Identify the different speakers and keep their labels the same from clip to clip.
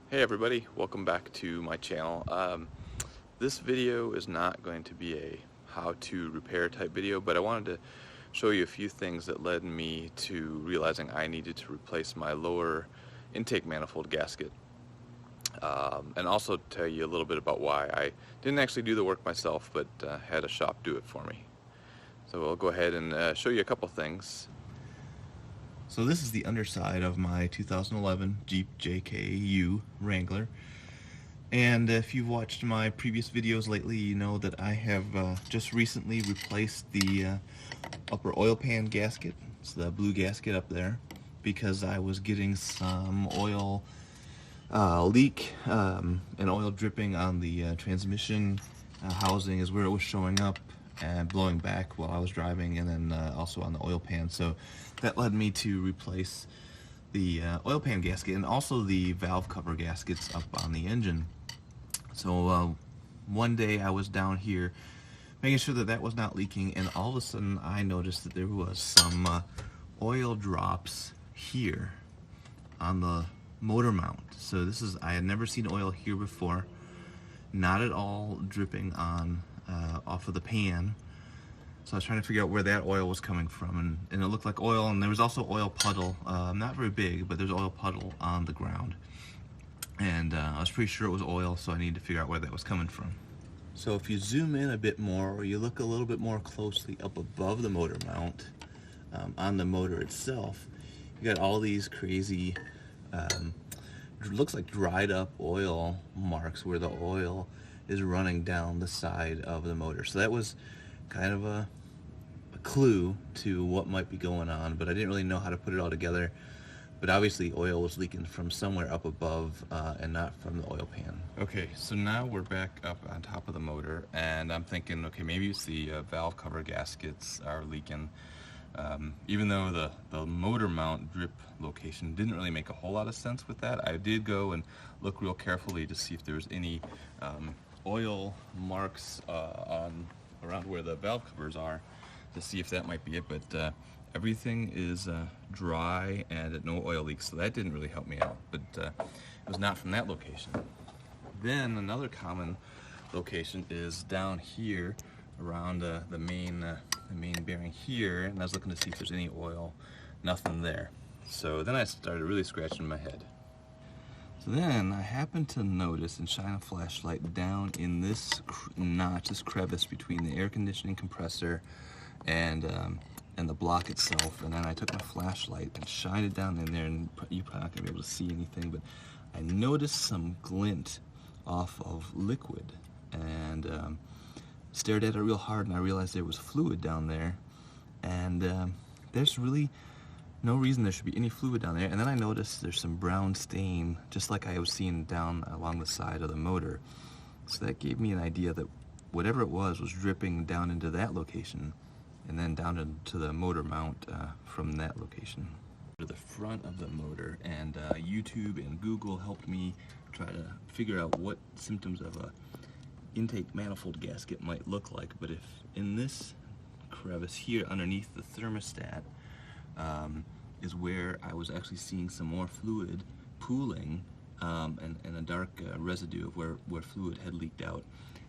Speaker 1: Hey everybody, welcome back to my channel. This video is not going to be a how-to repair type video, but I wanted to show you a few things that led me to realizing I needed to replace my lower intake manifold gasket, and also tell you a little bit about why I didn't actually do the work myself, but had a shop do it for me. So I'll go ahead and show you a couple things.
Speaker 2: So this is the underside of my 2011 Jeep JKU Wrangler, and if you've watched my previous videos lately, you know that I have just recently replaced the upper oil pan gasket. It's the blue gasket up there, because I was getting some oil leak and oil dripping on the transmission housing is where it was showing up and blowing back while I was driving, and then also on the oil pan. So that led me to replace the oil pan gasket and also the valve cover gaskets up on the engine. So one day I was down here making sure that that was not leaking, and all of a sudden I noticed that there was some oil drops here on the motor mount. So this is, I had never seen oil here before, not at all dripping on off of the pan. So I was trying to figure out where that oil was coming from, and it looked like oil, and there was also oil puddle, not very big, but there's oil puddle on the ground. And I was pretty sure it was oil, so I needed to figure out where that was coming from. So if you zoom in a bit more, or you look a little bit more closely up above the motor mount, on the motor itself, you got all these crazy, looks like dried up oil marks where the oil is running down the side of the motor. So that was kind of a clue to what might be going on, but I didn't really know how to put it all together. But obviously oil was leaking from somewhere up above and not from the oil pan.
Speaker 1: Okay, so now we're back up on top of the motor, and I'm thinking, okay, maybe it's the valve cover gaskets are leaking. Even though the motor mount drip location didn't really make a whole lot of sense with that, I did go and look real carefully to see if there was any oil marks around where the valve covers are, to see if that might be it, but everything is dry and no oil leaks, so that didn't really help me out, but it was not from that location. Then another common location is down here around the main bearing here, and I was looking to see if there's any oil. Nothing there. So then I started really scratching my head. So then I happened to notice and shine a flashlight down in this notch, this crevice between the air conditioning compressor and the block itself. And then I took my flashlight and shined it down in there, and you're probably not gonna be able to see anything, but I noticed some glint off of liquid, and stared at it real hard, and I realized there was fluid down there, and there's really no reason there should be any fluid down there. And then I noticed there's some brown stain, just like I was seeing down along the side of the motor. So that gave me an idea that whatever it was dripping down into that location, and then down into the motor mount from that location. To the front of the motor, and YouTube and Google helped me try to figure out what symptoms of a intake manifold gasket might look like. But if in this crevice here underneath the thermostat is where I was actually seeing some more fluid pooling, and a dark residue of where fluid had leaked out.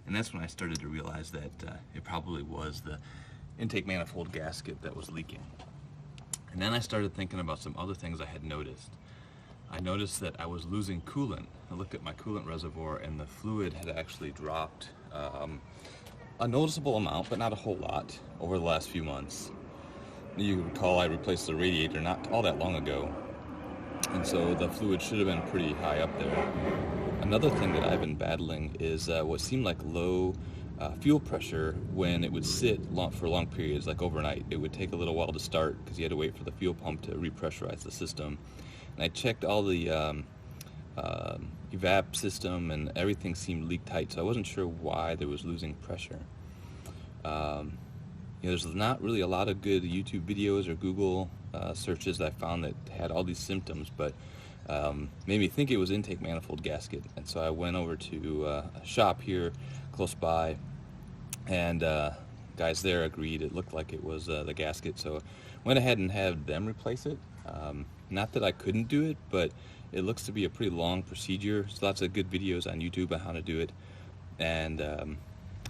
Speaker 1: And that's when I started to realize that it probably was the intake manifold gasket that was leaking. And then I started thinking about some other things I had noticed. I noticed that I was losing coolant. I looked at my coolant reservoir, and the fluid had actually dropped a noticeable amount, but not a whole lot, over the last few months. You recall I replaced the radiator not all that long ago, and so the fluid should have been pretty high up there. Another thing that I've been battling is what seemed like low fuel pressure when it would sit for long periods, like overnight. It would take a little while to start because you had to wait for the fuel pump to repressurize the system. And I checked all the evap system, and everything seemed leak tight, so I wasn't sure why there was losing pressure. There's not really a lot of good YouTube videos or Google searches that I found that had all these symptoms, but made me think it was intake manifold gasket. And so I went over to a shop here close by, and guys there agreed it looked like it was the gasket, so went ahead and had them replace it. Not that I couldn't do it, but it looks to be a pretty long procedure. There's lots of good videos on YouTube on how to do it, and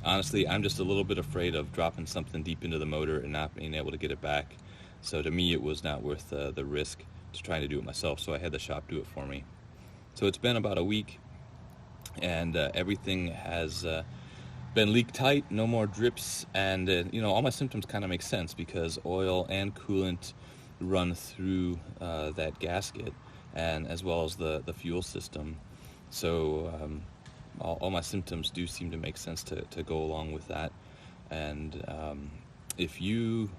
Speaker 1: honestly, I'm just a little bit afraid of dropping something deep into the motor and not being able to get it back. So to me, it was not worth the risk to trying to do it myself, so I had the shop do it for me. So it's been about a week, and everything has been leak tight, no more drips, and you know, all my symptoms kind of make sense because oil and coolant run through that gasket, and as well as the fuel system. So all my symptoms do seem to make sense to go along with that. And if you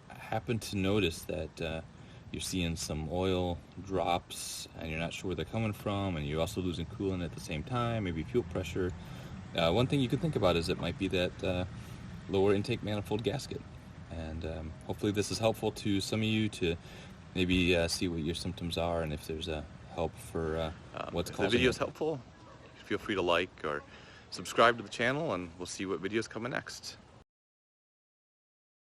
Speaker 1: happen to notice that you're seeing some oil drops and you're not sure where they're coming from, and you're also losing coolant at the same time, maybe fuel pressure, one thing you can think about is it might be that lower intake manifold gasket. And hopefully this is helpful to some of you to maybe see what your symptoms are and if there's a help for what's causing it.
Speaker 3: If the video is helpful, feel free to like or subscribe to the channel, and we'll see what videos coming next.